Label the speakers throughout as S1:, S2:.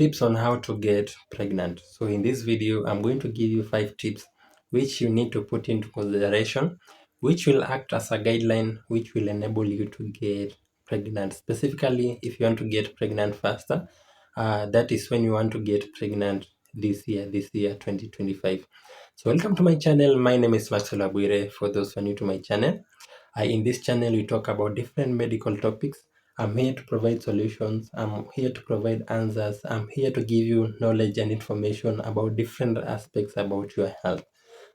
S1: tips on how to get pregnant. So in this video, I'm going to give you 5 tips which you need to put into consideration, which will act as a guideline which will enable you to get pregnant. Specifically, if you want to get pregnant faster, that is when you want to get pregnant this year 2025. So welcome to my channel. My name is Maxwell Abuire. For those who are new to my channel, in this channel we talk about different medical topics. I'm here to provide solutions. I'm here to provide answers. I'm here to give you knowledge and information about different aspects about your health.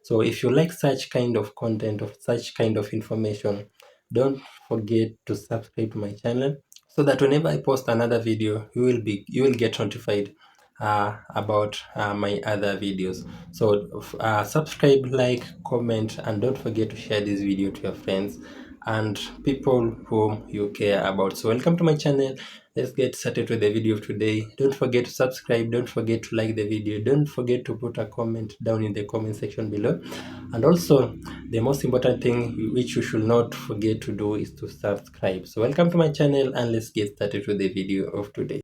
S1: So if you like such kind of content or such kind of information, don't forget to subscribe to my channel so that whenever I post another video, you will get notified about my other videos. So subscribe, like, comment, and don't forget to share this video to your friends and people whom you care about. So welcome to my channel. Let's get started with the video of today. Don't forget to subscribe, don't forget to like the video, don't forget to put a comment down in the comment section below, and also the most important thing which you should not forget to do is to subscribe. So welcome to my channel, and let's get started with the video of today.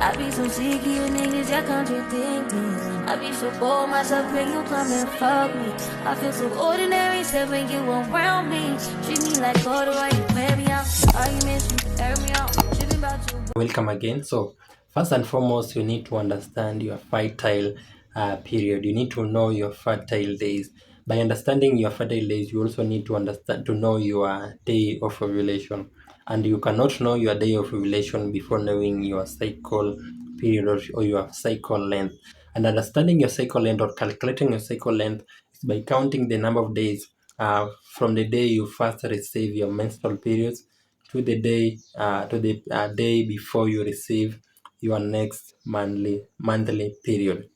S2: I be so sick of you niggas, y'all contradict me. I be so bored myself when you come and fuck me. I feel so ordinary, except when you around me. Treat me like water while you wear me out. Arguments, you air me out. Tripping about you.
S1: Welcome again. So first and foremost, you need to understand your fertile period. You need to know your fertile days. By understanding your fertile days, you also need to know your day of ovulation. And you cannot know your day of ovulation before knowing your cycle period or your cycle length. And understanding your cycle length or calculating your cycle length is by counting the number of days from the day you first receive your menstrual periods to the day before you receive your next monthly period.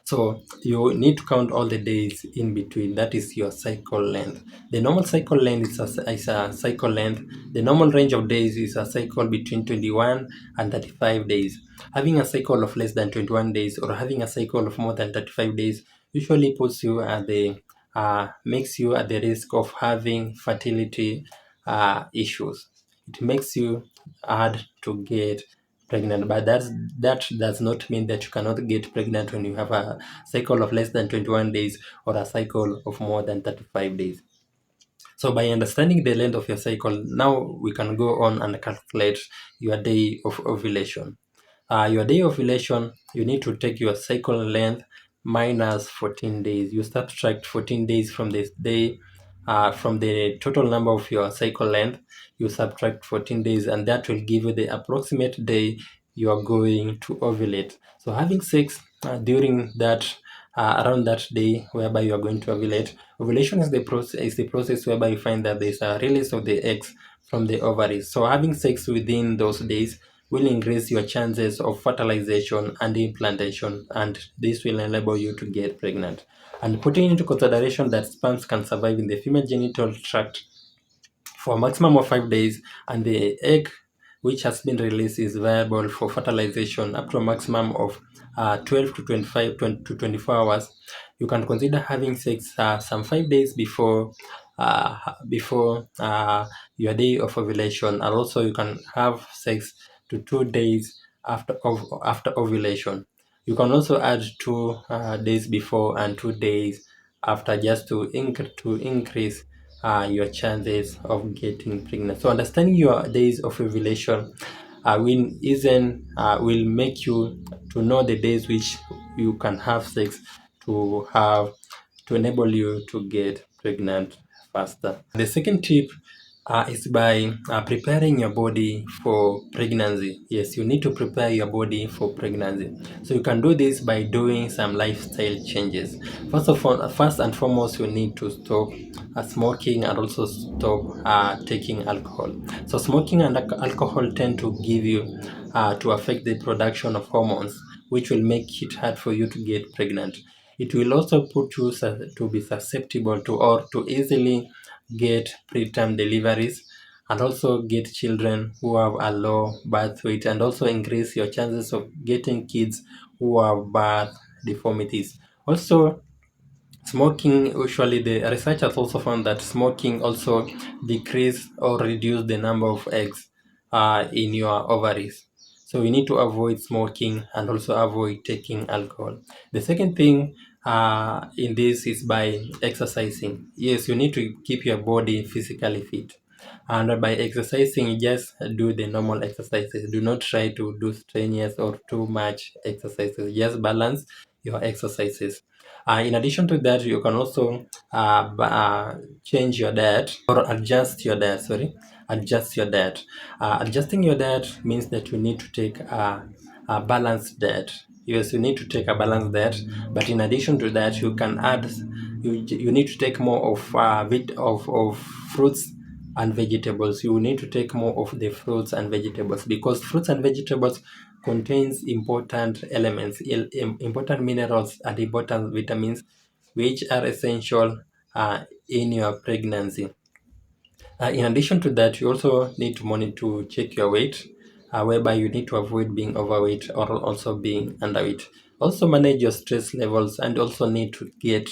S1: So you need to count all the days in between. That is your cycle length. The normal cycle length is a cycle length. The normal range of days is a cycle between 21 and 35 days. Having a cycle of less than 21 days or having a cycle of more than 35 days usually puts you at the makes you at the risk of having fertility issues. It makes you hard to get pregnant, but that does not mean that you cannot get pregnant when you have a cycle of less than 21 days or a cycle of more than 35 days. So by understanding the length of your cycle, now we can go on and calculate your day of ovulation. Your day of ovulation, you need to take your cycle length minus 14 days. You subtract 14 days from this day, from the total number of your cycle length. You subtract 14 days, and that will give you the approximate day you are going to ovulate. So having sex during that around that day whereby you are going to ovulate. Ovulation is the process whereby you find that there's a release of the eggs from the ovaries. So having sex within those days will increase your chances of fertilization and implantation, and this will enable you to get pregnant. And putting into consideration that sperms can survive in the female genital tract for a maximum of 5 days, and the egg which has been released is viable for fertilization up to a maximum of 12 to 25 to 24 hours. You can consider having sex some 5 days before your day of ovulation, and also you can have sex to 2 days after ovulation. You can also add 2 days before and 2 days after, just to increase your chances of getting pregnant. So understanding your days of ovulation will make you to know the days which you can have sex to enable you to get pregnant faster. The second tip is by preparing your body for pregnancy. Yes, you need to prepare your body for pregnancy. So you can do this by doing some lifestyle changes. First and foremost, you need to stop smoking and also stop taking alcohol. So smoking and alcohol tend to give you to affect the production of hormones, which will make it hard for you to get pregnant. It will also put you to be susceptible to or to easily get preterm deliveries, and also get children who have a low birth weight, and also increase your chances of getting kids who have birth deformities. Also, smoking, usually the research has also found that smoking also decrease or reduce the number of eggs in your ovaries. So you need to avoid smoking and also avoid taking alcohol. The second thing in this is by exercising. Yes, you need to keep your body physically fit. And by exercising, just do the normal exercises. Do not try to do strenuous or too much exercises. Just balance your exercises. In addition to that, you can also change your diet or adjust your diet. Sorry, adjust your diet. Adjusting your diet means that you need to take a balanced diet. Yes, you need to take a balanced diet, but in addition to that, you can add. You need to take more of of fruits and vegetables. You need to take more of the fruits and vegetables, because fruits and vegetables contains important elements, important minerals and important vitamins, which are essential in your pregnancy. In addition to that, you also need to monitor to check your weight, whereby you need to avoid being overweight or also being underweight. Also manage your stress levels and also need to get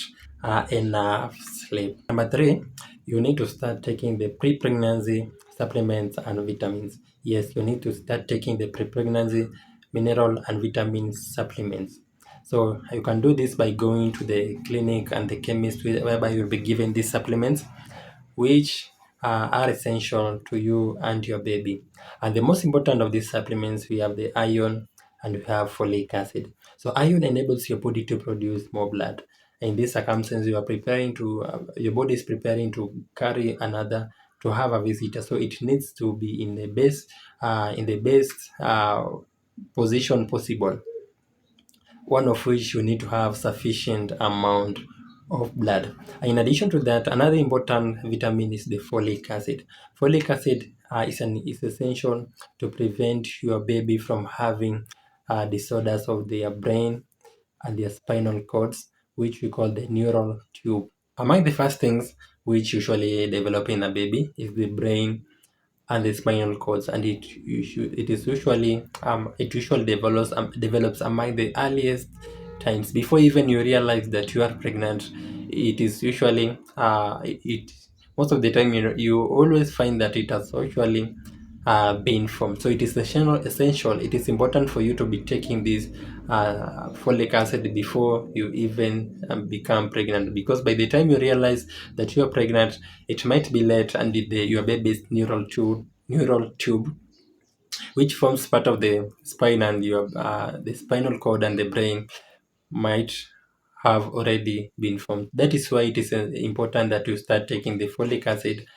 S1: enough sleep. Number three, you need to start taking the pre-pregnancy supplements and vitamins. Yes, you need to start taking the pre-pregnancy mineral and vitamin supplements. So you can do this by going to the clinic and the chemist, whereby you'll be given these supplements, which are essential to you and your baby. And the most important of these supplements, we have the iron and we have folic acid. So iron enables your body to produce more blood. In this circumstance, you are preparing to your body is preparing to carry another, to have a visitor. So it needs to be in the best position possible, one of which you need to have sufficient amount of blood. In addition to that, another important vitamin is the folic acid. Folic acid is essential to prevent your baby from having disorders of their brain and their spinal cords, which we call the neural tube. Among the first things which usually develop in a baby is the brain and the spinal cords, and it usually develops among the earliest times before even you realize that you are pregnant. It is usually it most of the time you always find that it has actually been formed. So it is essential. It is important for you to be taking this folic acid before you even become pregnant, because by the time you realize that you are pregnant, it might be late, and your baby's neural tube, which forms part of the spine and your the spinal cord and the brain, might have already been formed. That is why it is important that you start taking the folic acid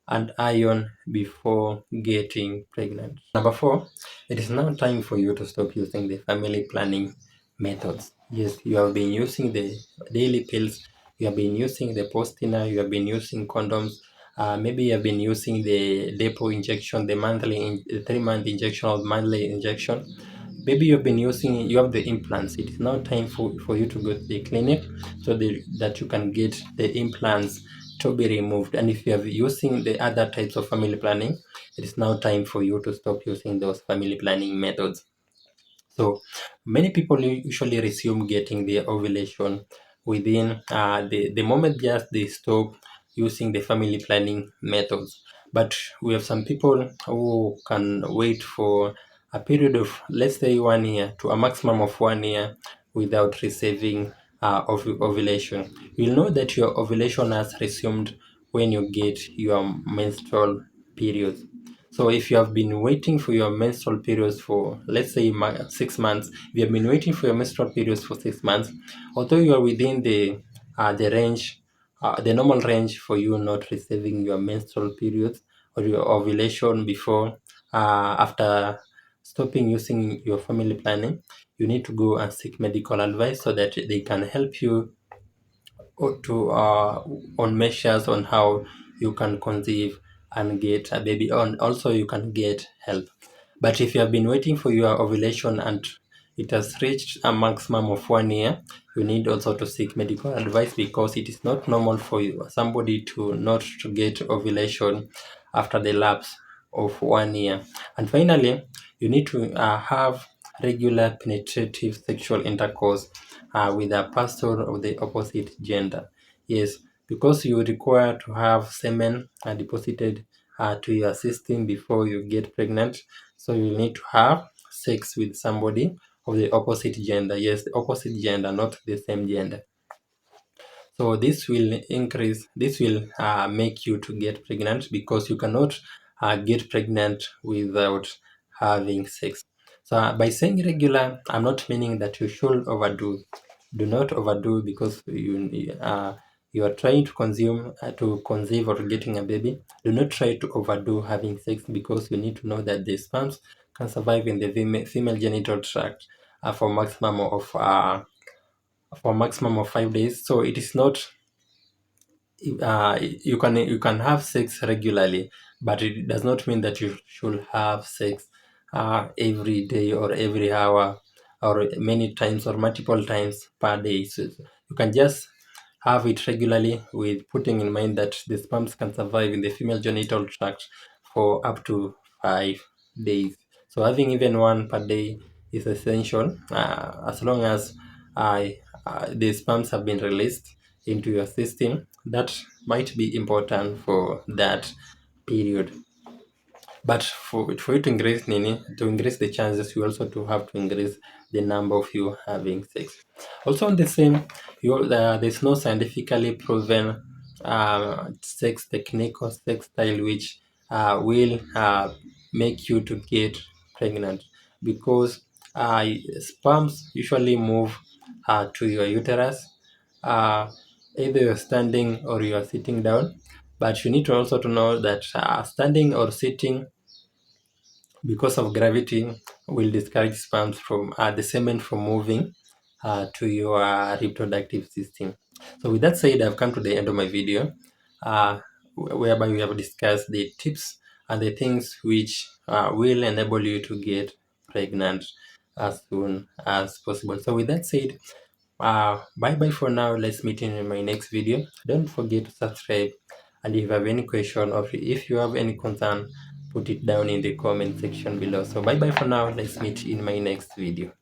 S1: and iron before getting pregnant. Number four, it is now time for you to stop using the family planning methods. Yes, you have been using the daily pills, you have been using the postina, you have been using condoms, maybe you have been using the depot injection, the 3-month injection or monthly injection. Maybe you have the implants. It is now time for you to go to the clinic so that you can get the implants to be removed. And if you are using the other types of family planning, it is now time for you to stop using those family planning methods. So many people usually resume getting their ovulation within the moment just they stop using the family planning methods. But we have some people who can wait for a period of, let's say, 1 year to a maximum of 1 year without receiving ovulation. You'll know that your ovulation has resumed when you get your menstrual periods. So if you have been waiting for your menstrual periods for, let's say, 6 months, if you have been waiting for your menstrual periods for 6 months, although you are within the range, the normal range for you not receiving your menstrual periods or your ovulation before, after stopping using your family planning, you need to go and seek medical advice so that they can help you on measures on how you can conceive and get a baby, and also you can get help. But if you have been waiting for your ovulation and it has reached a maximum of 1 year, you need also to seek medical advice, because it is not normal for somebody to not to get ovulation after the lapse of 1 year. And finally, you need to have regular penetrative sexual intercourse with a person of the opposite gender. Yes, because you require to have semen deposited to your system before you get pregnant. So you need to have sex with somebody of the opposite gender. Yes, the opposite gender, not the same gender. So this will make you to get pregnant, because you cannot get pregnant without having sex. So by saying regular, I'm not meaning that you should overdo. Do not overdo, because you are trying to conceive or getting a baby. Do not try to overdo having sex, because you need to know that the sperms can survive in the female genital tract for maximum of 5 days. So it is not, you can have sex regularly, but it does not mean that you should have sex every day or every hour or many times or multiple times per day. So you can just have it regularly, with putting in mind that the sperms can survive in the female genital tract for up to 5 days. So having even one per day is essential, as long as the sperms have been released into your system. That might be important for that period. But for you to increase the chances, you also to have to increase the number of you having sex. Also on the same, there's no scientifically proven sex technique or sex style which will make you to get pregnant, because sperms usually move to your uterus, uh, either you're standing or you're sitting down. But you need to also to know that standing or sitting, because of gravity, will discourage sperms from the semen from moving to your reproductive system. So with that said, I've come to the end of my video, whereby we have discussed the tips and the things which will enable you to get pregnant as soon as possible. So with that said, bye bye for now. Let's meet in my next video. Don't forget to subscribe, and if you have any question or if you have any concern, put it down in the comment section below. So bye bye for now. Let's meet in my next video.